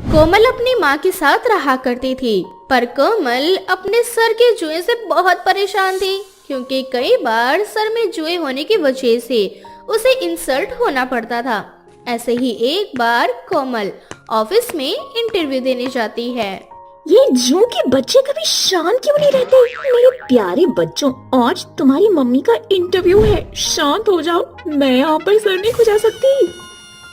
कोमल अपनी माँ के साथ रहा करती थी, पर कोमल अपने सर के जुए से बहुत परेशान थी, क्योंकि कई बार सर में जुए होने की वजह से उसे इंसल्ट होना पड़ता था। ऐसे ही एक बार कोमल ऑफिस में इंटरव्यू देने जाती है। ये जू के बच्चे कभी शांत क्यों नहीं रहते? मेरे प्यारे बच्चों, आज तुम्हारी मम्मी का इंटरव्यू है, शांत हो जाओ। मैं यहाँ पर सर नहीं खुजा सकती।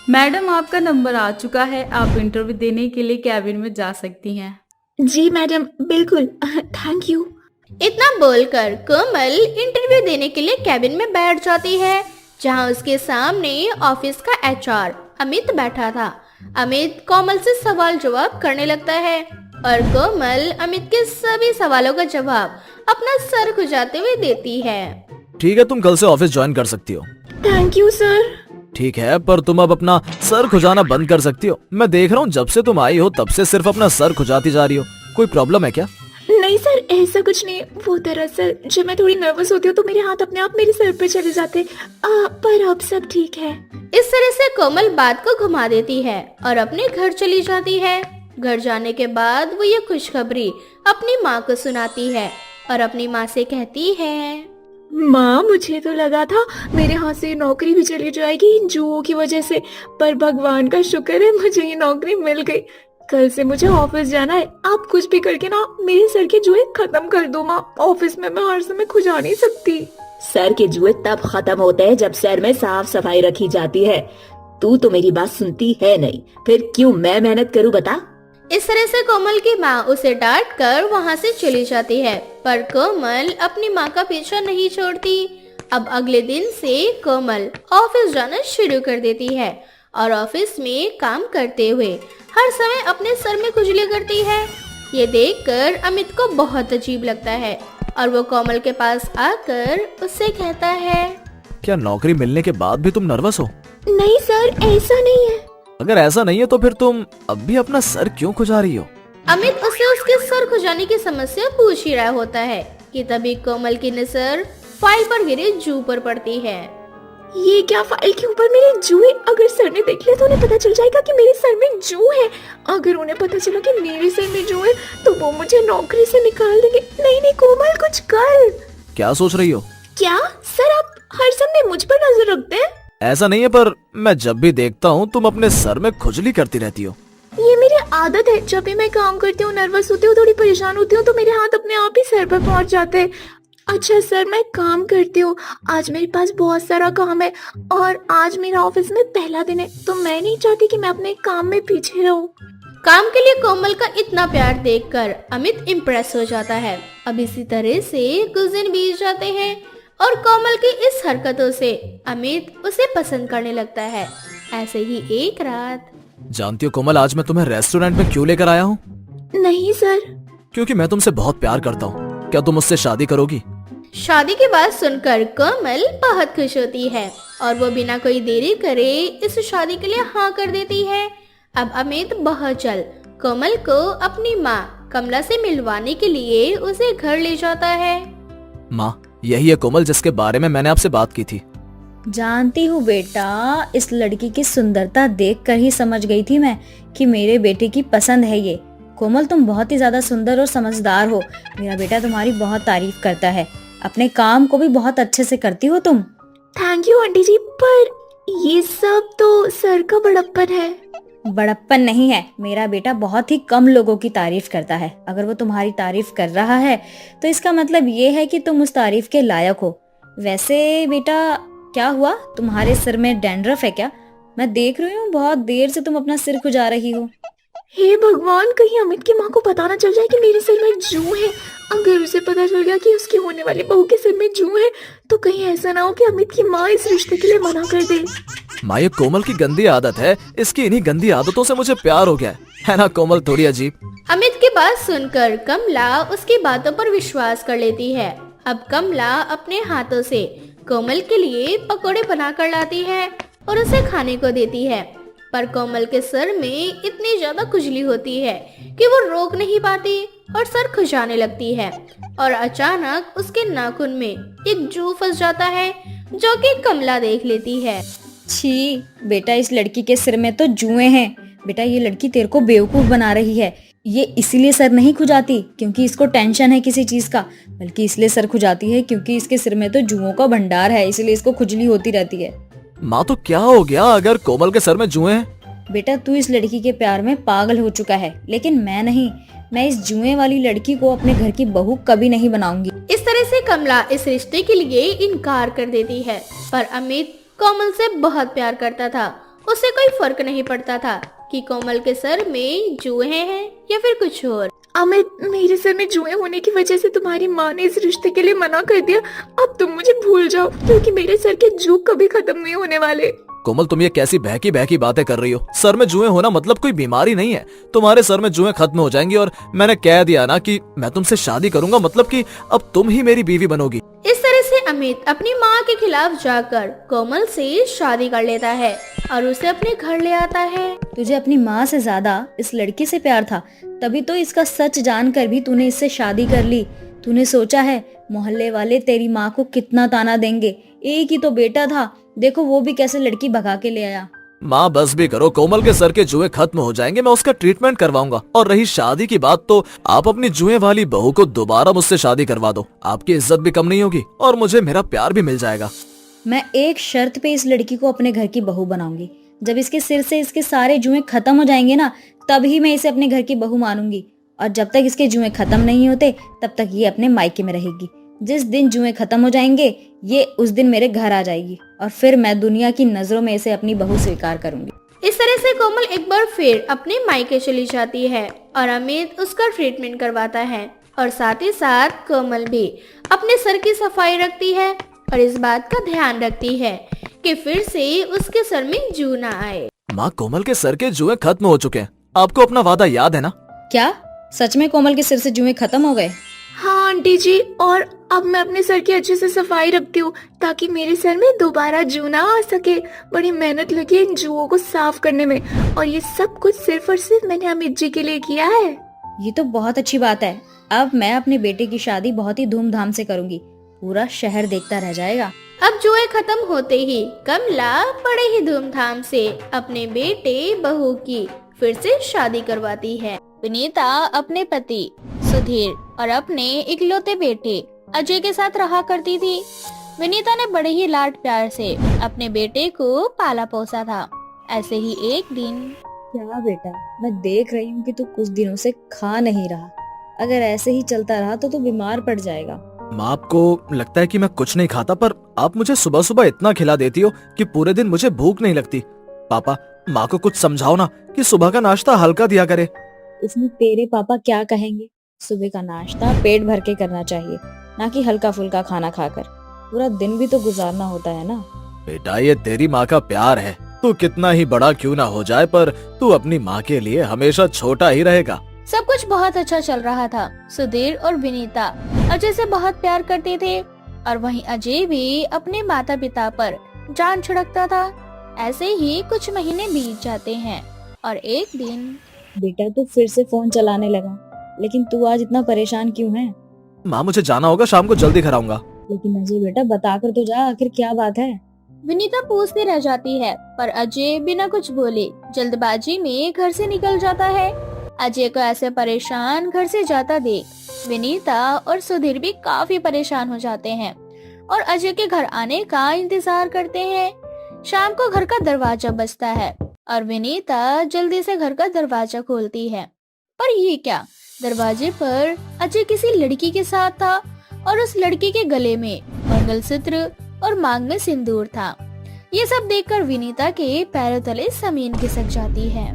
मैडम, आपका नंबर आ चुका है, आप इंटरव्यू देने के लिए कैबिन में जा सकती हैं। जी मैडम, बिल्कुल, थैंक यू। इतना बोलकर कोमल इंटरव्यू देने के लिए कैबिन में बैठ जाती है, जहां उसके सामने ऑफिस का एचआर अमित बैठा था। अमित कोमल से सवाल जवाब करने लगता है और कोमल अमित के सभी सवालों का जवाब अपना सर खुजाते हुए देती है। ठीक है, तुम कल से ऑफिस ज्वाइन कर सकती हो। Thank you sir. ठीक है, पर तुम अब अपना सर खुजाना बंद कर सकती हो। मैं देख रहा हूँ जब से तुम आई हो तब से सिर्फ अपना सर खुजाती जा रही हो। कोई प्रॉब्लम है क्या? नहीं सर, ऐसा कुछ नहीं। वो दरअसल जब मैं थोड़ी नर्वस होती हूँ तो मेरे हाथ अपने आप मेरे सर पे चले जाते, पर अब सब ठीक है। इस तरह से कोमल बात को घुमा देती है और अपने घर चली जाती है। घर जाने के बाद वो ये खुशखबरी अपनी माँ को सुनाती है और अपनी माँ से कहती है, माँ, मुझे तो लगा था मेरे हाथ से नौकरी भी चली जाएगी इन जुओं की वजह से, पर भगवान का शुक्र है मुझे ये नौकरी मिल गई। कल से मुझे ऑफिस जाना है। आप कुछ भी करके ना मेरे सर के जुए खत्म कर दो माँ। ऑफिस में मैं हर समय खुजा नहीं सकती। सर के जुए तब खत्म होते हैं जब सर में साफ सफाई रखी जाती है। तू तो मेरी बात सुनती है नहीं, फिर क्यों मैं मेहनत करूँ बता। इस तरह से कोमल की माँ उसे डांट कर वहाँ से चली जाती है, पर कोमल अपनी माँ का पीछा नहीं छोड़ती। अब अगले दिन से कोमल ऑफिस जाना शुरू कर देती है और ऑफिस में काम करते हुए हर समय अपने सर में खुजली करती है। ये देखकर अमित को बहुत अजीब लगता है और वो कोमल के पास आकर उससे कहता है, क्या नौकरी मिलने के बाद भी तुम नर्वस हो? नहीं सर, ऐसा नहीं है। अगर ऐसा नहीं है तो फिर तुम अब भी अपना सर क्यों खुजा रही हो? अमित उससे उसके सर खुजाने की समस्या पूछ ही रहा होता है कि तभी कोमल की नजर फाइल पर गिरे जू पर पड़ती है। ये क्या, फाइल के ऊपर मेरे जुए? अगर सर ने देख लिया तो उन्हें पता चल जाएगा कि मेरे सर में जू है। अगर उन्हें पता चला कि मेरे सर में जू है तो वो मुझे नौकरी से निकाल देंगे। नहीं नहीं कोमल, कुछ कर। क्या सोच रही हो? क्या सर, आप हर समय मुझ पर नजर रखते हैं? ऐसा नहीं है, पर मैं जब भी देखता हूँ तुम अपने सर में खुजली करती रहती हो। ये मेरी आदत है। जब भी मैं काम करती हूँ, नर्वस होती हूँ, थोड़ी परेशान होती हूँ तो मेरे हाथ अपने आप ही सर पर पहुँच जाते हैं। अच्छा सर, मैं काम करती हूँ। आज मेरे पास बहुत सारा काम है और आज मेरा ऑफिस में पहला दिन है, तो मैं नहीं चाहती कि मैं अपने काम में पीछे रहूं। काम के लिए कोमल का इतना प्यार देखकर अमित इम्प्रेस हो जाता है। अब इसी तरह से कुछ दिन बीत जाते हैं और कोमल की इस हरकतों से अमित उसे पसंद करने लगता है। ऐसे ही एक रात। जानती हो कोमल, आज मैं तुम्हें रेस्टोरेंट में क्यों लेकर आया हूँ? नहीं सर। क्योंकि मैं तुमसे बहुत प्यार करता हूँ। क्या तुम मुझसे शादी करोगी? शादी की बात सुनकर कोमल बहुत खुश होती है और वो बिना कोई देरी करे इस शादी के लिए हाँ कर देती है। अब अमित बहुत जल्द कोमल को अपनी माँ कमला से मिलवाने के लिए उसे घर ले जाता है। माँ, यही है कोमल जिसके बारे में मैंने आपसे बात की थी। जानती हूँ बेटा, इस लड़की की सुंदरता देखकर ही समझ गई थी मैं कि मेरे बेटे की पसंद है ये। कोमल, तुम बहुत ही ज्यादा सुंदर और समझदार हो। मेरा बेटा तुम्हारी बहुत तारीफ करता है। अपने काम को भी बहुत अच्छे से करती हो तुम। थैंक यू आंटी जी, पर ये सब तो सर का बड़प्पन है। बड़प्पन नहीं है, मेरा बेटा बहुत ही कम लोगों की तारीफ करता है। अगर वो तुम्हारी तारीफ कर रहा है तो इसका मतलब ये है कि तुम उस तारीफ के लायक हो। वैसे बेटा, क्या हुआ, तुम्हारे सिर में डैंड्रफ है क्या? मैं देख रही हूँ बहुत देर से तुम अपना सिर खुजा रही हो। हे भगवान, कहीं अमित की माँ को पता ना चल जाए कि मेरे सिर में जू है। अगर उसे पता चल गया कि उसकी होने वाली बहू के सिर में जू है तो कहीं ऐसा ना हो कि अमित की माँ इस रिश्ते के लिए मना कर दे। माँ, ये कोमल की गंदी आदत है। इसकी इन्हीं गंदी आदतों से मुझे प्यार हो गया है ना कोमल? थोड़ी अजीब। अमित की बात सुनकर कमला उसकी बातों पर विश्वास कर लेती है। अब कमला अपने हाथों से कोमल के लिए पकोड़े बनाकर लाती है और उसे खाने को देती है, पर कोमल के सर में इतनी ज्यादा खुजली होती है कि वो रोक नहीं पाती और सर खुजाने लगती है और अचानक उसके नाखून में एक जू फंस जाता है, जो कि कमला देख लेती है। छी बेटा, इस लड़की के सिर में तो जुए हैं। बेटा ये लड़की तेरे को बेवकूफ बना रही है। ये इसलिए सर नहीं खुजाती क्योंकि इसको टेंशन है किसी चीज का, बल्कि इसलिए सर खुजाती है क्योंकि इसके सिर में तो जुओं का भंडार है, इसलिए इसको खुजली होती रहती है। माँ तो क्या हो गया अगर कोमल के सर में जुएं हैं? बेटा तू इस लड़की के प्यार में पागल हो चुका है, लेकिन मैं नहीं। मैं इस जुए वाली लड़की को अपने घर की बहू कभी नहीं बनाऊंगी। इस तरह से कमला इस रिश्ते के लिए इनकार कर देती है। पर अमित कोमल से बहुत प्यार करता था। उसे कोई फर्क नहीं पड़ता था कि कोमल के सर में जुए हैं या फिर कुछ और। अमित, मेरे सर में जुए होने की वजह से तुम्हारी माँ ने इस रिश्ते के लिए मना कर दिया। अब तुम मुझे भूल जाओ क्योंकि मेरे सर के जू कभी खत्म नहीं होने वाले। कोमल तुम ये कैसी बहकी बहकी बातें कर रही हो? सर में जुएं होना मतलब कोई बीमारी नहीं है। तुम्हारे सर में जुएं खत्म हो जाएंगी और मैंने कह दिया ना कि मैं तुमसे शादी करूंगा, मतलब कि अब तुम ही मेरी बीवी बनोगी। इस तरह से अमित अपनी माँ के खिलाफ जाकर कोमल से शादी कर लेता है और उसे अपने घर ले आता है। तुझे अपनी माँ से ज्यादा इस लड़की से प्यार था, तभी तो इसका सच जानकर भी तूने इससे शादी कर ली। तूने सोचा है मोहल्ले वाले तेरी माँ को कितना ताना देंगे, एक ही तो बेटा था, देखो वो भी कैसे लड़की भगा के ले आया। माँ बस भी करो, कोमल के सर के जुए खत्म हो जाएंगे, मैं उसका ट्रीटमेंट करवाऊंगा। और रही शादी की बात, तो आप अपनी जुए वाली बहू को दोबारा मुझसे शादी करवा दो। आपकी इज्जत भी कम नहीं होगी और मुझे मेरा प्यार भी मिल जाएगा। मैं एक शर्त पे इस लड़की को अपने घर की बहू बनाऊंगी। जब इसके सिर से इसके सारे जुए खत्म हो जाएंगे ना, तभी मैं इसे अपने घर की बहू मानूंगी। और जब तक इसके जुए खत्म नहीं होते तब तक ये अपने मायके में रहेगी। जिस दिन जुए खत्म हो जाएंगे ये उस दिन मेरे घर आ जाएगी और फिर मैं दुनिया की नजरों में इसे अपनी बहू स्वीकार करूंगी। इस तरह से कोमल एक बार फिर अपने मायके चली जाती है और अमित उसका ट्रीटमेंट करवाता है और साथ ही साथ कोमल भी अपने सर की सफाई रखती है और इस बात का ध्यान रखती है कि फिर से उसके सर में जू ना आए। माँ कोमल के सर के जुए खत्म हो चुके हैं, आपको अपना वादा याद है ना? क्या सच में कोमल के सिर से जुए खत्म हो गए? हाँ आंटी जी, और अब मैं अपने सर की अच्छे से सफाई रखती हूँ ताकि मेरे सर में दोबारा जू ना आ सके। बड़ी मेहनत लगी है इन जुओं को साफ करने में और ये सब कुछ सिर्फ और सिर्फ मैंने अमित जी के लिए किया है। ये तो बहुत अच्छी बात है। अब मैं अपने बेटे की शादी बहुत ही धूमधाम से करूंगी, पूरा शहर देखता रह जाएगा। अब जुए खत्म होते ही कमला बड़े ही धूमधाम से अपने बेटे बहू की फिर से शादी करवाती है। विनीता अपने पति सुधीर और अपने इकलौते बेटे अजय के साथ रहा करती थी। विनीता ने बड़े ही लाड प्यार से अपने बेटे को पाला पोसा था। ऐसे ही एक दिन, क्या बेटा, मैं देख रही हूँ कि तू कुछ दिनों से खा नहीं रहा। अगर ऐसे ही चलता रहा तो तू बीमार पड़ जाएगा। माँ आपको लगता है कि मैं कुछ नहीं खाता, पर आप मुझे सुबह सुबह इतना खिला देती हो कि पूरे दिन मुझे भूख नहीं लगती। पापा माँ को कुछ समझाओ ना कि सुबह का नाश्ता हल्का दिया करे। इसमें तेरे पापा क्या कहेंगे? सुबह का नाश्ता पेट भर के करना चाहिए, ना कि हल्का फुल्का खाना खाकर। पूरा दिन भी तो गुजारना होता है ना। बेटा ये तेरी माँ का प्यार है, तू कितना ही बड़ा क्यों ना हो जाए पर तू अपनी माँ के लिए हमेशा छोटा ही रहेगा। सब कुछ बहुत अच्छा चल रहा था। सुधीर और विनीता अजय से बहुत प्यार करते थे और वहीं अजय भी अपने माता पिता पर जान छिड़कता था। ऐसे ही कुछ महीने बीत जाते हैं और एक दिन, बेटा तू फिर से फोन चलाने लगा, लेकिन तू आज इतना परेशान क्यों है? माँ मुझे जाना होगा, शाम को जल्दी घर आऊंगा। लेकिन अजय बेटा बता कर तो जा, आखिर क्या बात है? विनीता पूछती रह जाती है पर अजय बिना कुछ बोले जल्दबाजी में घर से निकल जाता है। अजय को ऐसे परेशान घर से जाता देख विनीता और सुधीर भी काफी परेशान हो जाते हैं और अजय के घर आने का इंतजार करते हैं। शाम को घर का दरवाजा बजता है और विनीता जल्दी से घर का दरवाजा खोलती है, पर ये क्या, दरवाजे पर अजय किसी लड़की के साथ था और उस लड़की के गले में मंगलसूत्र और मांग में सिंदूर था। ये सब देखकर विनीता के पैरों तले जमीन खिसक जाती है।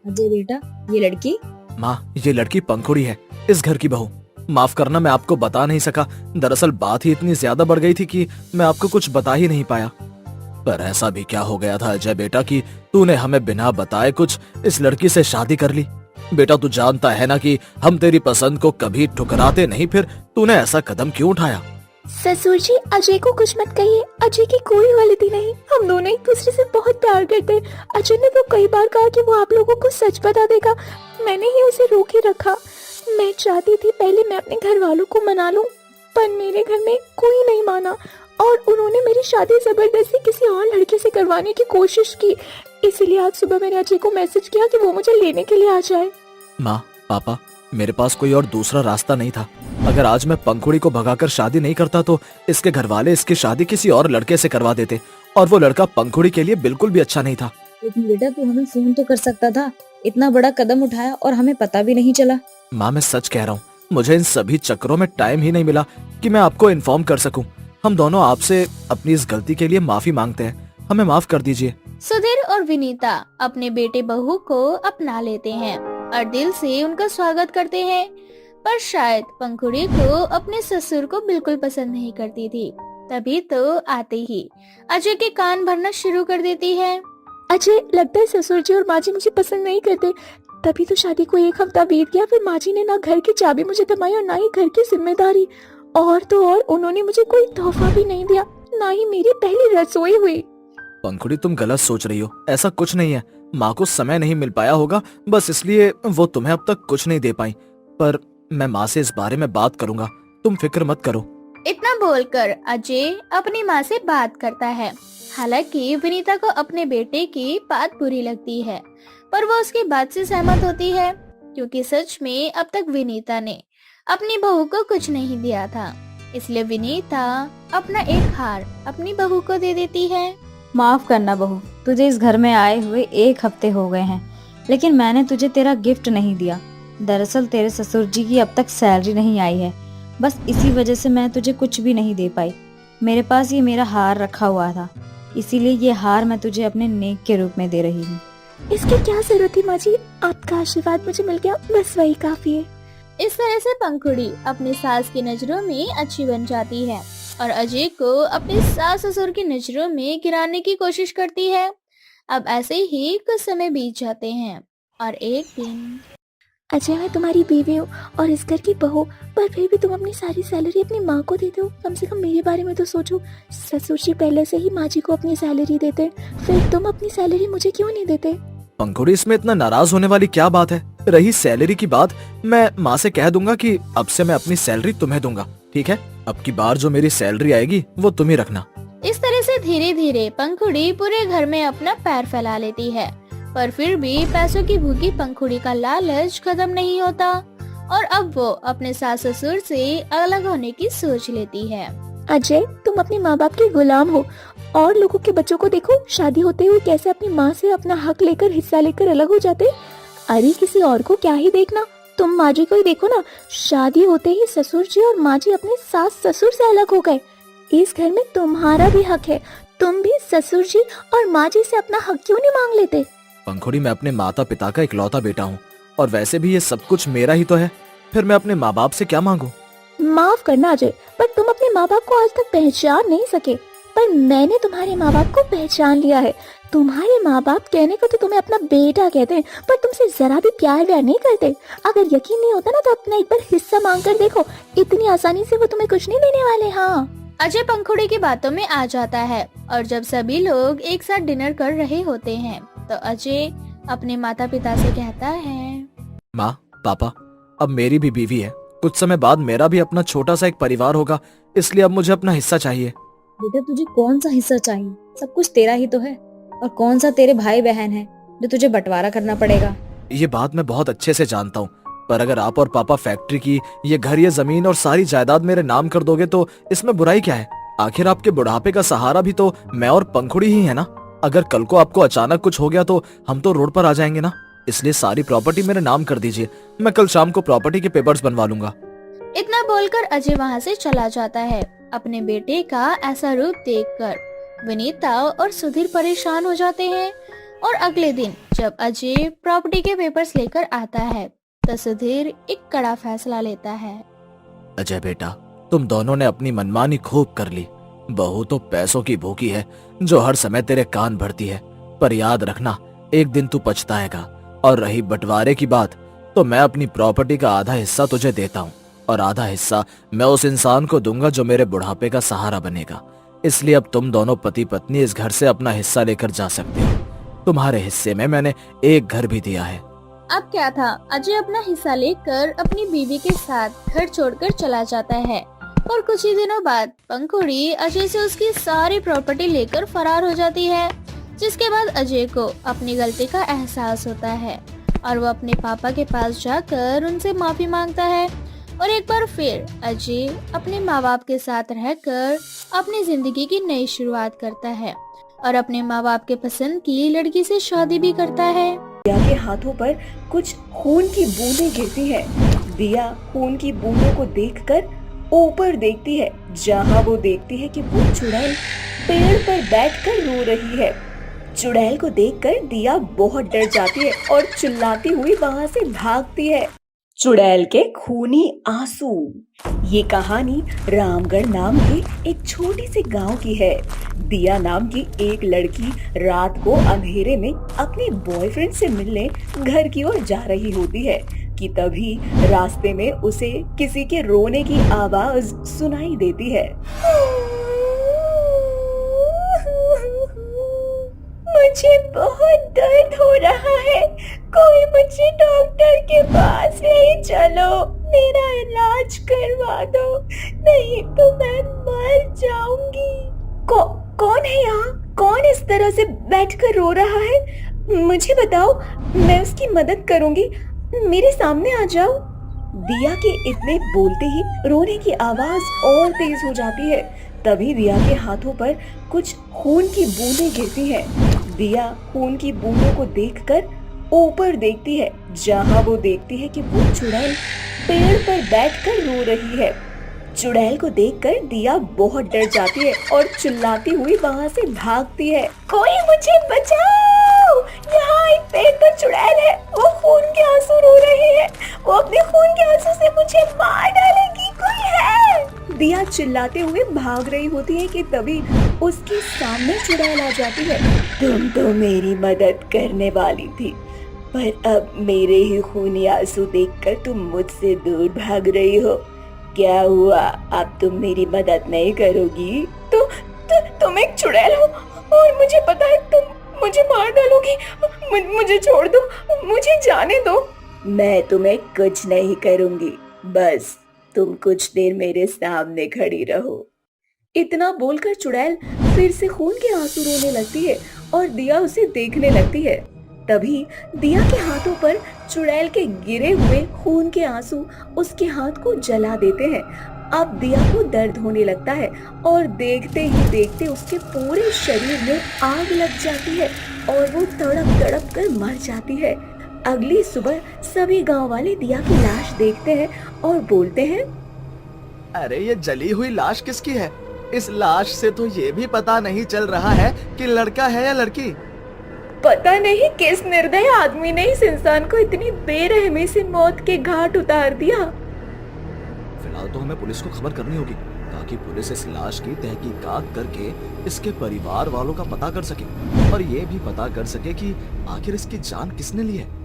अजय बेटा ये लड़की? माँ ये लड़की पंखुड़ी है, इस घर की बहू। माफ करना मैं आपको बता नहीं सका, दरअसल बात ही इतनी ज्यादा बढ़ गई थी कि मैं आपको कुछ बता ही नहीं पाया। पर ऐसा भी क्या हो गया था अजय बेटा कि तूने हमें बिना बताए कुछ इस लड़की से शादी कर ली। बेटा तू जानता है ना कि हम तेरी पसंद को कभी ठुकराते नहीं, फिर तूने ऐसा कदम क्यों उठाया? ससुर जी अजय को कुछ मत कहिए, अजय की कोई गलती नहीं, हम दोनों एक दूसरे से बहुत प्यार करते हैं। अजय ने तो कई बार कहा कि वो आप लोगों को सच बता देगा, मैंने ही उसे रोके रखा। मैं चाहती थी पहले मैं अपने घर वालों को मना लूं, पर मेरे घर में कोई नहीं माना और उन्होंने मेरी शादी जबरदस्ती किसी और लड़के से करवाने की कोशिश की। इसीलिए आज सुबह मैंने अजय को मैसेज किया कि वो मुझे लेने के लिए आ जाए। माँ पापा, मेरे पास कोई और दूसरा रास्ता नहीं था। अगर आज मैं पंखुड़ी को भगाकर शादी नहीं करता तो इसके घर वाले इसकी शादी किसी और लड़के से करवा देते, और वो लड़का पंखुड़ी के लिए बिल्कुल भी अच्छा नहीं था। लेकिन बेटा तू हमें फोन तो कर सकता था, इतना बड़ा कदम उठाया और हमें पता भी नहीं चला। माँ मैं सच कह रहा हूँ, मुझे इन सभी चक्करों में टाइम ही नहीं मिला कि मैं आपको इन्फॉर्म कर सकूं। हम दोनों आपसे अपनी इस गलती के लिए माफी मांगते हैं, हमें माफ कर दीजिए। सुधीर और विनीता अपने बेटे बहू को अपना लेते हैं और दिल से उनका स्वागत करते हैं, पर शायद पंखुड़ी को अपने ससुर को बिल्कुल पसंद नहीं करती थी। तभी तो आते ही अजय के कान भरना शुरू कर देती है। अजय, लगता है ससुर जी और माँ जी मुझे पसंद नहीं करते। तभी तो शादी को 1 हफ्ता बीत गया, फिर माँ जी ने ना घर की चाबी मुझे थमाई और ना ही घर की जिम्मेदारी, और तो और उन्होंने मुझे कोई तोहफा भी नहीं दिया, ना ही मेरी पहली रसोई हुई। पंखुड़ी तुम गलत सोच रही हो, ऐसा कुछ नहीं है। माँ को समय नहीं मिल पाया होगा, बस इसलिए वो तुम्हें अब तक कुछ नहीं दे पाई। पर मैं माँ से इस बारे में बात करूंगा, तुम फिक्र मत करो। इतना बोलकर अजय अपनी माँ से बात करता है। हालांकि विनीता को अपने बेटे की बात बुरी लगती है, पर वो उसकी बात से सहमत होती है, क्योंकि सच में अब तक विनीता ने अपनी बहू को कुछ नहीं दिया था। इसलिए विनीता अपना एक हार अपनी बहू को दे देती है। माफ करना बहू, तुझे इस घर में आए हुए 1 हफ्ते हो गए हैं, लेकिन मैंने तुझे तेरा गिफ्ट नहीं दिया। दरअसल तेरे ससुर जी की अब तक सैलरी नहीं आई है, बस इसी वजह से मैं तुझे कुछ भी नहीं दे पाई। मेरे पास ये मेरा हार रखा हुआ था, इसीलिए ये हार मैं तुझे अपने नेक के रूप में दे रही हूँ। इसकी क्या जरूरत थी माँ जी, आपका आशीर्वाद मुझे मिल गया, बस वही काफी है। इस तरह से पंखुड़ी अपनी सास की नजरों में अच्छी बन जाती है और अजय को अपने सास ससुर की नजरों में गिराने की कोशिश करती है। अब ऐसे ही कुछ समय बीत जाते हैं और एक दिन अजय, मैं तुम्हारी बीवी हूँ और इस घर की बहू, पर फिर भी तुम अपनी सारी सैलरी अपनी माँ को देते हो। कम से कम मेरे बारे में तो सोचो। ससुर जी पहले से ही माँ जी को अपनी सैलरी देते, फिर तुम अपनी सैलरी मुझे क्यों नहीं देते? पंखुड़ी, इसमें इतना नाराज होने वाली क्या बात है? रही सैलरी की बात, मैं माँ से कह दूंगा कि अब से मैं अपनी सैलरी तुम्हें दूंगा, ठीक है? अब की बार जो मेरी सैलरी आएगी वो तुम ही रखना। इस तरह से धीरे धीरे पंखुड़ी पूरे घर में अपना पैर फैला लेती है, पर फिर भी पैसों की भूखी पंखुड़ी का लालच खत्म नहीं होता और अब वो अपने सास ससुर से अलग होने की सोच लेती है। अजय, तुम अपने माँ बाप के गुलाम हो और लोगों के बच्चों को देखो, शादी होते हुए कैसे अपनी माँ से अपना हक लेकर, हिस्सा लेकर अलग हो जाते। अरे किसी और को क्या ही देखना, तुम माँ जी को ही देखो ना। शादी होते ही ससुर जी और माँ जी अपने सास ससुर से अलग हो गए। इस घर में तुम्हारा भी हक है, तुम भी ससुर जी और माँ जी से अपना हक क्यों नहीं मांग लेते? पंखुड़ी, मैं अपने माता पिता का इकलौता बेटा हूँ और वैसे भी ये सब कुछ मेरा ही तो है, फिर मैं अपने माँ बाप से क्या मांगू? माफ करना अजय, पर तुम अपने माँ बाप को आज तक पहचान नहीं सके, पर मैंने तुम्हारे माँ बाप को पहचान लिया है। तुम्हारे माँ बाप कहने को तो तुम्हें अपना बेटा कहते हैं, पर तुमसे जरा भी प्यार व्यार नहीं करते। अगर यकीन नहीं होता ना तो अपना एक बार हिस्सा मांग कर देखो, इतनी आसानी से वो तुम्हें कुछ नहीं देने वाले। हाँ, अजय पंखुड़ी की बातों में आ जाता है और जब सभी लोग एक साथ डिनर कर रहे होते हैं तो अजय अपने माता पिता से कहता है, माँ पापा, अब मेरी भी बीवी है, कुछ समय बाद मेरा भी अपना छोटा सा एक परिवार होगा, इसलिए अब मुझे अपना हिस्सा चाहिए। बेटा तुझे कौन सा हिस्सा चाहिए? सब कुछ तेरा ही तो है, और कौन सा तेरे भाई बहन है जो तुझे बंटवारा करना पड़ेगा? ये बात मैं बहुत अच्छे से जानता हूँ, पर अगर आप और पापा फैक्ट्री की, ये घर, ये जमीन और सारी जायदाद मेरे नाम कर दोगे तो इसमें बुराई क्या है? आखिर आपके बुढ़ापे का सहारा भी तो मैं और पंखुड़ी ही है ना। अगर कल को आपको अचानक कुछ हो गया तो हम तो रोड पर आ जाएंगे ना, इसलिए सारी प्रॉपर्टी मेरे नाम कर दीजिए, मैं कल शाम को प्रॉपर्टी के पेपर्स बनवा लूंगा। इतना बोलकर अजय वहाँ से चला जाता है। अपने बेटे का ऐसा रूप देखकर विनीता और सुधीर परेशान हो जाते हैं और अगले दिन जब अजय प्रॉपर्टी के पेपर्स लेकर आता है तो सुधीर एक कड़ा फैसला लेता है। अजय बेटा, तुम दोनों ने अपनी मनमानी खूब कर ली। बहू तो पैसों की भूखी है जो हर समय तेरे कान भरती है, पर याद रखना एक दिन तू पछताएगा। और रही बंटवारे की बात, तो मैं अपनी प्रॉपर्टी का आधा हिस्सा तुझे देता हूँ और आधा हिस्सा मैं उस इंसान को दूंगा जो मेरे बुढ़ापे का सहारा बनेगा। इसलिए अब तुम दोनों पति पत्नी इस घर से अपना हिस्सा लेकर जा सकते हो। तुम्हारे हिस्से में मैंने एक घर भी दिया है। अब क्या था, अजय अपना हिस्सा लेकर अपनी बीवी के साथ घर छोड़कर चला जाता है और कुछ ही दिनों बाद पंखुड़ी अजय से उसकी सारी प्रॉपर्टी लेकर फरार हो जाती है। जिसके बाद अजय को अपनी गलती का एहसास होता है और वो अपने पापा के पास जाकर उनसे माफी मांगता है और एक बार फिर अजय अपने माँ बाप के साथ रहकर अपनी जिंदगी की नई शुरुआत करता है और अपने माँ बाप के पसंद की लड़की से शादी भी करता है। दिया के हाथों पर कुछ खून की बूंदें गिरती हैं। दिया खून की बूंदों को देखकर ऊपर देखती है, जहाँ वो देखती है कि वो चुड़ैल पेड़ पर बैठकर रो रही है। चुड़ैल को देखकर दिया बहुत डर जाती है और चिल्लाती हुई वहाँ से भागती है। चुड़ैल के खूनी आंसू। ये कहानी रामगढ़ नाम के एक छोटे से गांव की है। दिया नाम की एक लड़की रात को अंधेरे में अपने बॉयफ्रेंड से मिलने घर की ओर जा रही होती है कि तभी रास्ते में उसे किसी के रोने की आवाज सुनाई देती है। मुझे बहुत दर्द हो रहा है, कोई मुझे डॉक्टर के पास ले चलो, मेरा इलाज करवा दो, नहीं तो मैं मर जाऊंगी। कौन है यहाँ? कौन इस तरह से बैठकर रो रहा है? मुझे बताओ, मैं उसकी मदद करूंगी, मेरे सामने आ जाओ। दिया के इतने बोलते ही रोने की आवाज और तेज हो जाती है। तभी दिया के हाथों पर कुछ खून की बूंदें गिरती हैं। दिया खून की बूंदों को देखकर ऊपर देखती है, जहाँ वो देखती है कि वो चुड़ैल पेड़ पर बैठकर रो रही है। चुड़ैल को देखकर दिया बहुत डर जाती है और चिल्लाती हुई वहाँ से भागती है। कोई मुझे बचाओ, यहाँ एक पेड़ पर चुड़ैल है, वो खून के आंसू रो रही है, वो अपने खून के आंसू से मुझे मार डालेगी, कोई है। दिया चिल्लाते हुए भाग रही होती है कि तभी उसके सामने चुड़ैल आ जाती है। तुम तो मेरी मदद करने वाली थी, पर अब मेरे ही खूनी आंसू देखकर तुम मुझसे दूर भाग रही हो। क्या हुआ, अब तुम मेरी मदद नहीं करोगी? तुम एक चुड़ैल हो और मुझे पता है तुम मुझे मार डालोगी। मुझे छोड़ दो, मुझे जाने दो। मैं तुम्हें कुछ नहीं करूंगी, बस तुम कुछ देर मेरे सामने खड़ी रहो। इतना बोलकर चुड़ैल फिर से खून के आंसू रोने लगती है और दिया उसे देखने लगती है। तभी दिया के हाथों पर चुड़ैल के गिरे हुए खून के आंसू उसके हाथ को जला देते हैं। अब दिया को दर्द होने लगता है और देखते ही देखते उसके पूरे शरीर में आग लग जाती है और वो तड़प तड़प कर मर जाती है। अगली सुबह सभी गांव वाले दिया की लाश देखते हैं और बोलते हैं, अरे ये जली हुई लाश किसकी है? इस लाश से तो ये भी पता नहीं चल रहा है कि लड़का है या लड़की। पता नहीं किस निर्दयी आदमी ने इस इंसान को इतनी बेरहमी से मौत के घाट उतार दिया। फिलहाल तो हमें पुलिस को खबर करनी होगी ताकि पुलिस इस लाश की तहकीकात करके इसके परिवार वालों का पता कर सके और ये भी पता कर सके कि आखिर इसकी जान किसने ली है।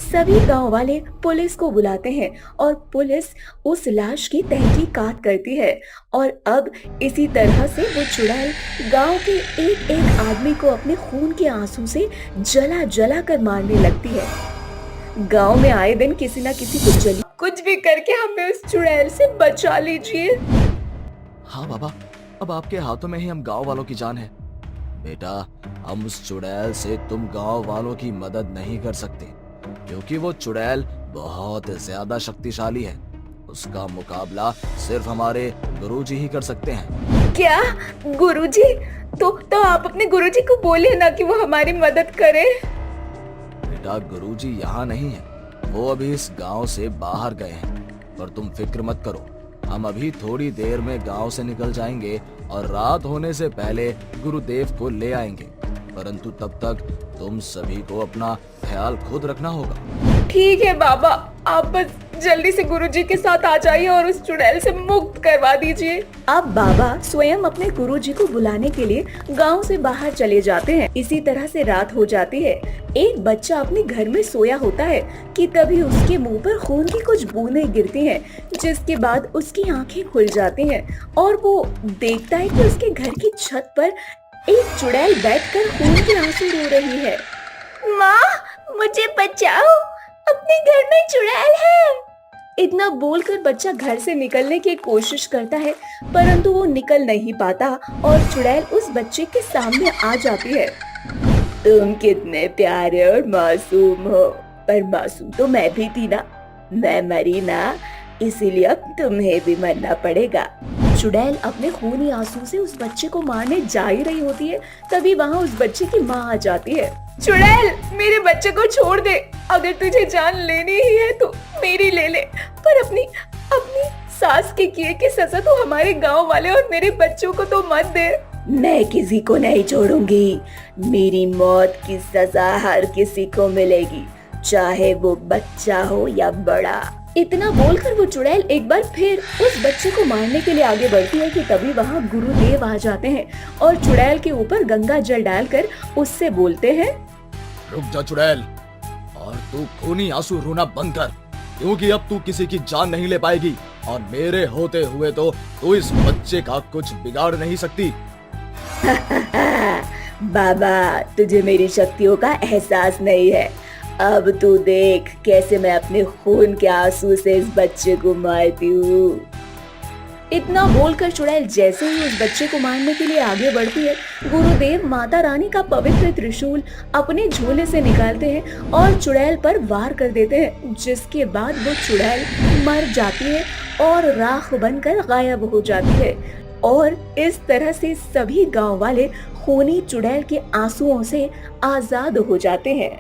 सभी गांव वाले पुलिस को बुलाते हैं और पुलिस उस लाश की तहकीकात करती है और अब इसी तरह से वो चुड़ैल गांव के एक एक आदमी को अपने खून के आंसू से जला जला कर मारने लगती है। गांव में आए दिन किसी न किसी को जली, कुछ भी करके हमें उस चुड़ैल से बचा लीजिए। हाँ बाबा, अब आपके हाथों में ही हम गांव वालों की जान है। बेटा, हम उस चुड़ैल से तुम गांव वालों की मदद नहीं कर सकते क्योंकि वो चुड़ैल बहुत ज्यादा शक्तिशाली है। उसका मुकाबला सिर्फ हमारे गुरुजी ही कर सकते हैं। क्या गुरुजी? तो आप अपने गुरुजी को बोलिए ना कि वो हमारी मदद करे। बेटा, गुरुजी यहाँ नहीं है, वो अभी इस गांव से बाहर गए हैं, पर तुम फिक्र मत करो, हम अभी थोड़ी देर में गांव से निकल जाएंगे और रात होने से पहले गुरुदेव को ले आएंगे। परंतु तब तक तुम सभी को अपना ख्याल खुद रखना होगा। ठीक है बाबा, आप बस जल्दी से गुरुजी के साथ आ जाइए और उस चुड़ैल से मुक्त करवा दीजिए। अब बाबा स्वयं अपने गुरुजी को बुलाने के लिए गांव से बाहर चले जाते हैं। इसी तरह से रात हो जाती है। एक बच्चा अपने घर में सोया होता है कि तभी उसके मुंह पर खून की कुछ बूंदें गिरती हैं, जिसके बाद उसकी आंखें खुल जाती हैं और वो देखता है कि उसके घर की छत पर एक चुड़ैल बैठकर खून के आंसू रो रही है। माँ, मुझे बचाओ, अपने घर में चुड़ैल है। इतना बोलकर बच्चा घर से निकलने की कोशिश करता है, परंतु वो निकल नहीं पाता और चुड़ैल उस बच्चे के सामने आ जाती है। तुम कितने प्यारे और मासूम हो, पर मासूम तो मैं भी थी ना। मैं मरी ना, इसीलिए अब तुम्हें भी मरना पड़ेगा। चुड़ैल अपने खूनी आंसू से उस बच्चे को मारने जा ही रही होती है, तभी वहाँ उस बच्चे की माँ आ जाती है। चुड़ैल, मेरे बच्चे को छोड़ दे, अगर तुझे जान लेनी ही है तो मेरी ले ले, पर अपनी अपनी सास के किए की सजा तो हमारे गांव वाले और मेरे बच्चों को तो मत दे। मैं किसी को नहीं छोड़ूंगी, मेरी मौत की सजा हर किसी को मिलेगी, चाहे वो बच्चा हो या बड़ा। इतना बोलकर वो चुड़ैल एक बार फिर उस बच्चे को मारने के लिए आगे बढ़ती है कि तभी वहाँ गुरुदेव आ जाते हैं और चुड़ैल के ऊपर गंगा जल डालकर उससे बोलते हैं, रुक जा चुड़ैल, और तू खूनी आंसू रोना बंद कर, क्योंकि अब तू किसी की जान नहीं ले पाएगी और मेरे होते हुए तो तू इस बच्चे का कुछ बिगाड़ नहीं सकती। बाबा, तुझे मेरी शक्तियों का एहसास नहीं है। अब तू देख कैसे मैं अपने खून के आंसू से इस बच्चे को मारती हूँ। इतना बोलकर चुड़ैल जैसे ही उस बच्चे को मारने के लिए आगे बढ़ती है, गुरुदेव माता रानी का पवित्र त्रिशूल अपने झोले से निकालते हैं और चुड़ैल पर वार कर देते हैं, जिसके बाद वो चुड़ैल मर जाती है और राख बनकर गायब हो जाती है। और इस तरह से सभी गांव वाले खूनी चुड़ैल के आंसुओं से आजाद हो जाते हैं।